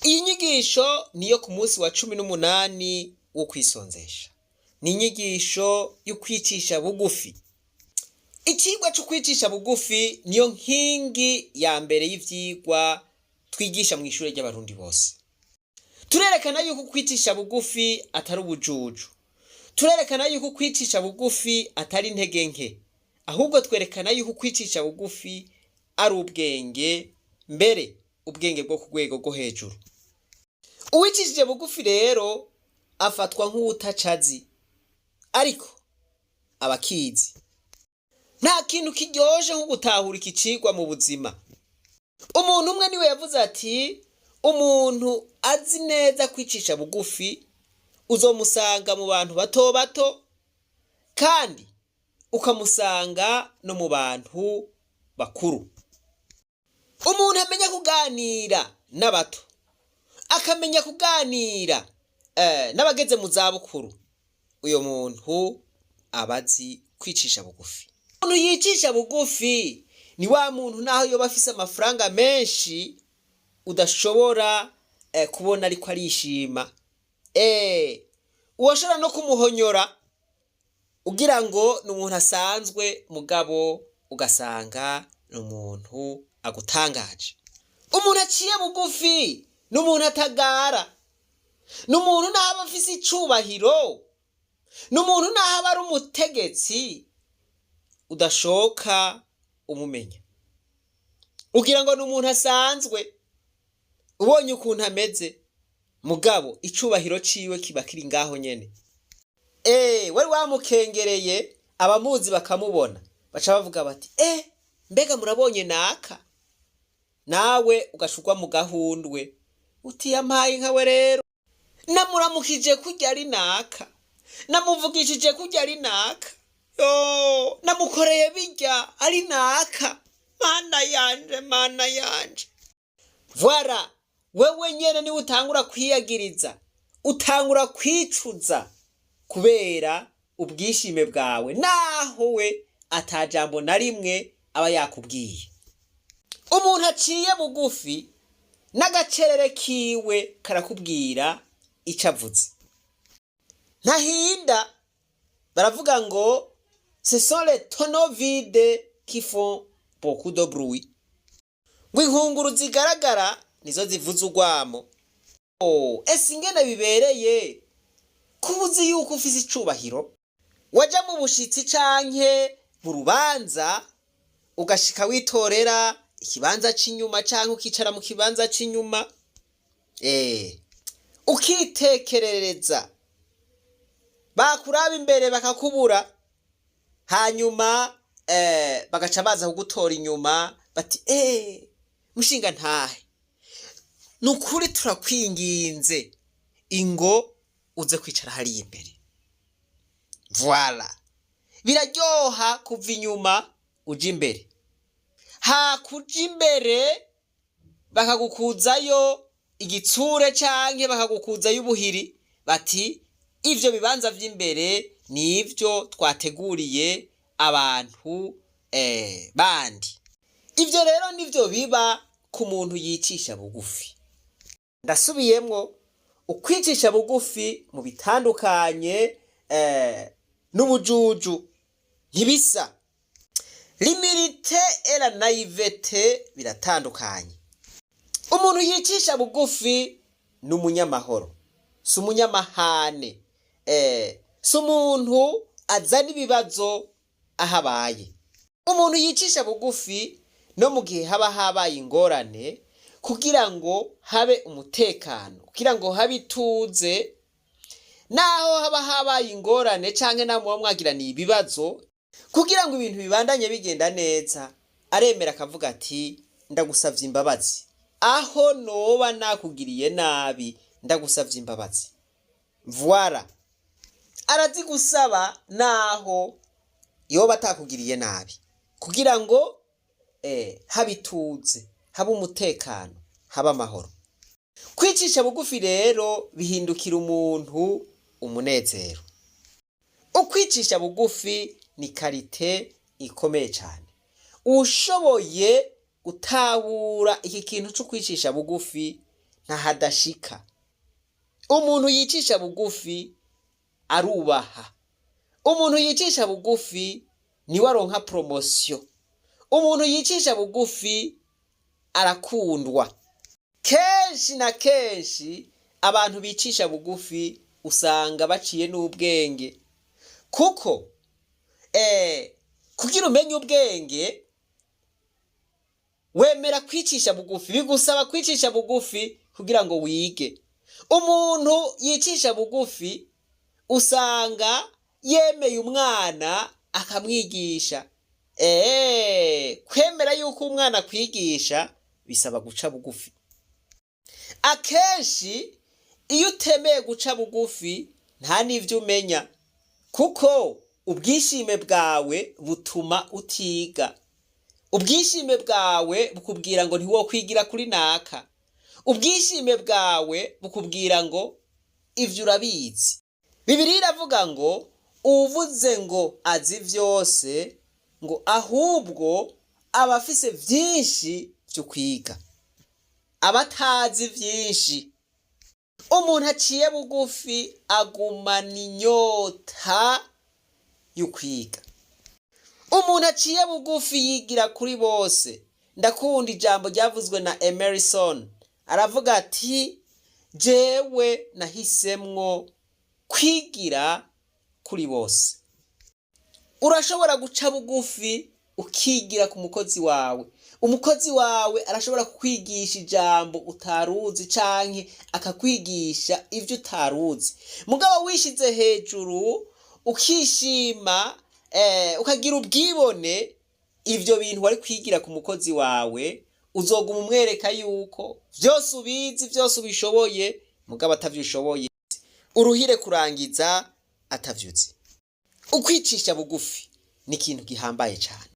Iyi nyigisho niyo ku munsi wa 18 wo kwisonzesha. Ni inyigisho yo kwicisha bugufi. Icigwa cyo kwicisha bugufi niyo nkingi ya mbere y'ivyigwa twigisha mu ishure ry'abarundi bose. Turerekana yuko kwicisha bugufi atari ubujuju. Turerekana yuko kwicisha bugufi atari intege nke. Ahubwo twerekana yuko kwicisha bugufi ari ubwenge, mbere ubwenge bwo ku rwego rwo hejuru. Uwicishije bugufi rero afatwa nk'utacazi, ariko abakizi. Nta kintu kiryoshe nko gutahura iki cigwa mu buzima. Umuntu umwe niwe yavuze ati umuntu azi neza kwicisha bugufi uzomusanga mu bantu bato bato, kandi ukamusanga no mu bantu bakuru. Umuntu amenya kuganira n'abato, akamenya kuganira n'abageze mu zabukuru, uyo muntu abazi kwicisha bugufi. Umuntu yicisha bugufi ni wa muntu naho yoba afise amafaranga menshi udashobora kubona ariko arishima. Uwashobora no kumuhonyora ugira ngo ni umuntu asanzwe, mugabo ugasanga ni umuntu agutangaje. Umuntu aciye bugufi ni umuntu atagara, ni umuntu naho aba afise icubahiro, ni umuntu naho aba ari umutegetsi udashoka umumenya, ugira ngo ni umuntu asanzwe ubonye ukuntu ameze, mugabo icubahiro ciwe kiba kiri ngaho nyene. Wari wamukengereye, abamuzi bakamubona baca bavuga bati mbega murabonye naka, nawe ugashurwa mu gahundwe uti yampaye nkawe rero, namuramukije kurya ari naka, namuvugishije kurya ari naka, namukoreye birya ari naka, mana yanje mana yanje. Voilà, wewe nyene ni utangura kwiyagiriza, utangura kwicuza kubera ubwishime bwawe, naho we atajambo na rimwe aba yakubwiye. Umuntu aciye bugufi n'agacerere kiwe karakubwira ico avuze. Ntahinda, baravuga ngo ce sont les tonneaux vides qui font beaucoup de bruit. Ngo inkunguru zigaragara nizo zivuza urwamo. Ese ingene bibereye kubuzi yuko ufise icubahiro, waja mu bushitsi canke mu rubanza ugashika witorera ikibanza c'inyuma canke ukicara mu kibanza c'inyuma, ukitekerereza, bakuraba imbere bakakubura, hanyuma bagaca baza kugutora inyuma bati mushinga ntahe, nukuri turakwinginze ingo uze kwicara hariya imbere. Voilà, biraryoha kuva inyuma uja imbere. Hakuja imbere bakagukuzayo igitsure canke bakagukuzayo ubuhiri, bati ivyo bibanza vy'imbere nivyo twateguriye abantu bandi. Ivyo rero nivyo biba ku muntu yicisha bugufi. Ndasubiyemwo, ukwicisha bugufi mu bitandukanye n'ubujuju ntibisa. L'humilité et la naïveté biratandukanye. Umuntu yicisha bugufi ni umunyamahoro, si umunyamahane, si umuntu azana ibibazo ahabaye. Umuntu yicisha bugufi no mu gihe haba habaye ingorane, kugira ngo habe umutekano, kugira ngo habe ituze, naho haba habaye ingorane canke naho muba mwagiraniye ibibazo, kugira ngo ibintu bibandanye bigenda neza, aremera akavuga ati ndagusavye imbabazi, aho noba nakugiriye nabi ndagusavye imbabazi. Voilà, arazigusaba naho yoba atakugiriye nabi, kugira ngo habe ituze, habe umutekano, habe amahoro. Kwicisha bugufi rero bihindukira umuntu umunezero. Ukwicisha bugufi ni karite ikomeye cyane. Ushoboye gutahura iki kintu cyo kwicisha bugufi ntahadashika. Umuntu yicisha bugufi arubaha. Umuntu yicisha bugufi niwe aronka promotion. Umuntu yicisha bugufi arakundwa. Kenshi na kenshi abantu bicisha bugufi usanga baciye n'ubwenge, kuko kugira umenye ubwenge wemera kwicisha bugufi. Bigusaba kwicisha bugufi kugira ngo wige. Umuntu yicisha bugufi usanga yemeye umwana akamwigisha. Kwemera yuko umwana kwigisha bisaba guca bugufi. Akenshi iyo utemeye guca bugufi nta n'ivyo umenya, kuko ubwishime bwawe butuma utiga. Ubwishime bwawe bukubwira ngo ntiwokwigira kuri naka. Ubwishime bwawe bukubwira ngo ivyo urabizi. Bibiliya iravuga ngo uvuze ngo azi vyose, ngo ahubwo abafise vyinshi vyo kwiga, abatazi vyinshi. Umuntu aciye bugufi agumana inyota y'ukwiga. Umuntu aciye bugufi yigira kuri bose. Ndakunda ijambo ryavuzwe na Emerson, aravuga ati jewe nahisemwo kwigira kuri bose. Urashobora guca bugufi ukigira ku mukozi wawe. Umukozi wawe arashobora kukwigisha ijambo utaruzi canke akakwigisha ivyo utaruzi. Mugabo wishize hejuru ukishima, ukagira ubwibone, ivyo bintu wari kwigira ku mukozi wawe uzoguma umwereka yuko vyose ubizi, vyose ubishoboye, mugabo atavyishoboye. Uruhire kurangiza atavyuzi. Ukwicisha bugufi ni ikintu gihambaye cyane.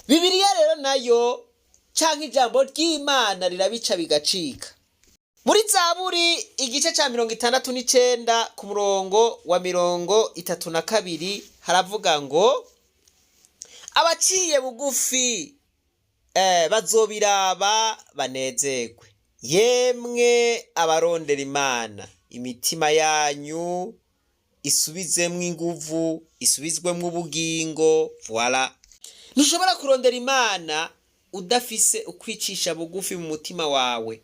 Bibiliya rero nayo canke ijambo ry'Imana rirabica bigacika. Muri Zaburi igice ca 69 ku murongo wa 32 haravuga ngo abaciye bugufi bazobiraba banezerwe. Yemwe abarondera Imana, imitima yanyu isubizemwo inguvu, isubizwemwo ubugingo. Voilà. Ntushobora kurondera Imana udafise ukwicisha bugufi mu mutima wawe,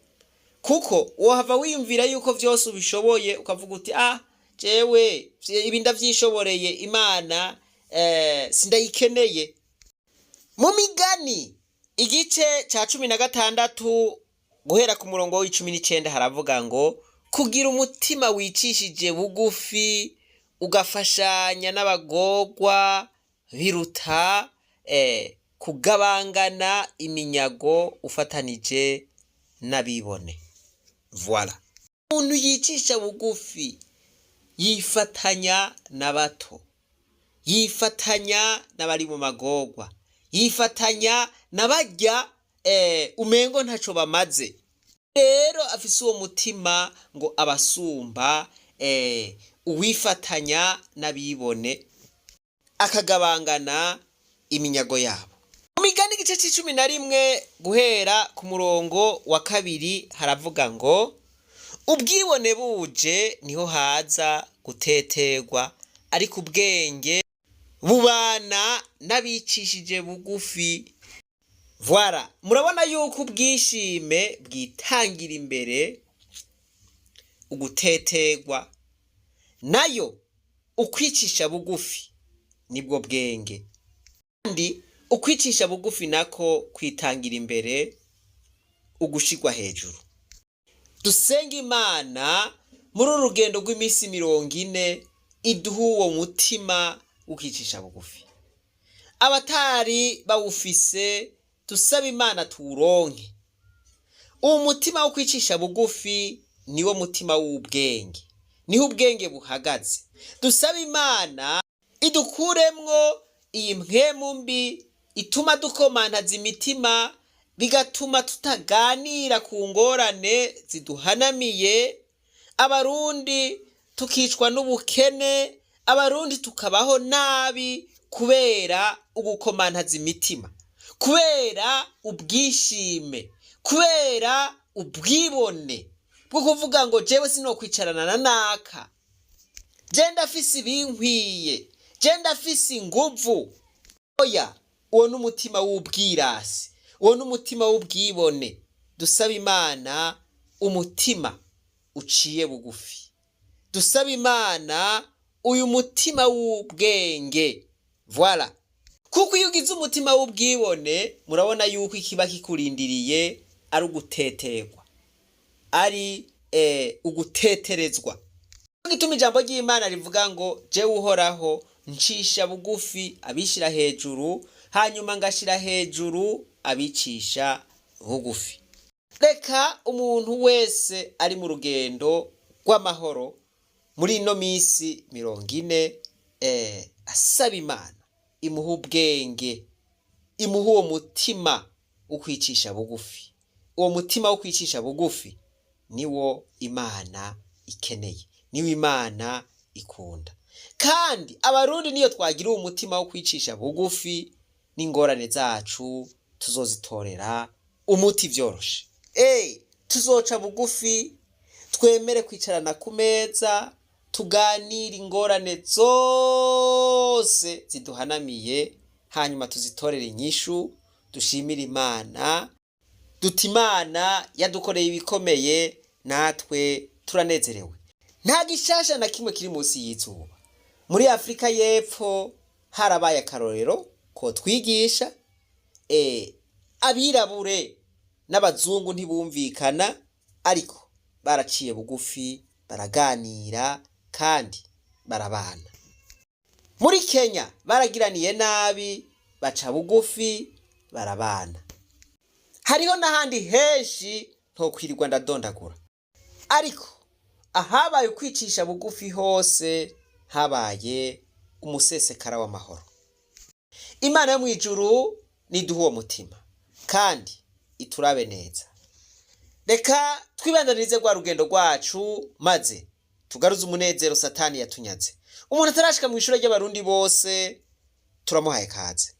kuko wohava wiyumvira yuko vyose ubishoboye ukavuga uti jewe ibi ndavyishoboreye, Imana sindayikeneye. Mu Migani igice ca 16 guhera ku murongo wa 19 haravuga ngo kugira umutima wicishije bugufi ugafashanya n'abagorwa biruta kugabangana iminyago ufatanije n'abibone. Voilà. Umuntu yicisha bugufi yifatanya n'abato, yifatanya n'abari mu magorwa, yifatanya n'abarya umengo ntaco bamaze. Rero afise uwo mutima ngo abasumba, uwifatanya n'abibone akagabangana iminyago yabo. Mu Migani igice c'11 guhera ku murongo wa 2 haravuga ngo ubwibone buje niho haza guteterwa, ariko ubwenge bubana n'abicishije bugufi. Voilà. Murabona yuko ubwishime bwitangira imbere uguteterwa, nayo ukwicisha bugufi nibwo bwenge. Kandi ukwicisha bugufi nako kwitangira imbere ugushigwa hejuru. Dusenga Imana muri urugendo rw'imisi 40 iduha uwo mutima ukicisha bugufi. Abatari bawufise dusaba Imana tuwuronke. Uwo mutima wo kwicisha bugufi niwo mutima w'ubwenge, niho ubwenge buhagaze. Dusaba Imana idukuremwo iyi mpwemu mbi ituma dukomantaza imitima, bigatuma tutaganira ku ngorane ziduhanamiye. Abarundi tukicwa n'ubukene, abarundi tukabaho nabi kubera ugukomantaza imitima, kubera ubwishime, kubera ubwibone. bwo kuvuga ngo jewe sinokwicarana na naka, je ndafise ibinkwiye, je ndafise inguvu. Oya, uwo n'umutima w'ubwirasi, uwo n'umutima w'ubwibone. Dusaba Imana umutima uciye bugufi, dusaba Imana uyu mutima w'ubwenge. Voilà, kuko iyo ugize umutima w'ubwibone, murabona yuko ikiba kikurindiriye ari uguteterwa, ari uguteterezwa. Gituma ijambo ry'Imana rivuga ngo jewe Uhoraho ncisha bugufi abishira hejuru, hanyuma ngashira hejuru abicisha bugufi. Reka umuntu wese ari mu rugendo rw'amahoro muri ino misi 40, asaba Imana imuha ubwenge, imuha uwo mutima wo kwicisha bugufi. Uwo mutima wo kwicisha bugufi niwo Imana ikeneye, niwo Imana ikunda. Kandi abarundi niyo twagira uwo mutima wo kwicisha bugufi, n'ingorane zacu tuzozitorera umuti vyoroshe. Tuzoca bugufi, twemere kwicarana ku meza, tuganire ingorane zose ziduhanamiye, hanyuma tuzitorere inyishu, dushimire Imana, duti Imana yadukoreye ibikomeye, natwe turanezerewe. Nta gishasha na kimwe kiri munsi y'izuba. Muri Afrika y'Epfo harabaye akarorero ko twigisha, abirabure n'abazungu ntibumvikana, ariko baraciye bugufi, baraganira kandi barabana. Muri Kenya baragiraniye nabi, baca bugufi, barabana. Hariho n'ahandi henshi ntokwirirwa ndadondagura, ariko ahabaye ukwicisha bugufi hose habaye umusesekara w'amahoro. Imana yo mwijuru niduha uwo mutima kandi iturabe neza. Reka twibandanirize rwa rugendo rwacu, maze tugaruze umunezero Satani yatunyaze. Umuntu atarashika mu ishuri ry'abarundi bose turamuhaye kaze.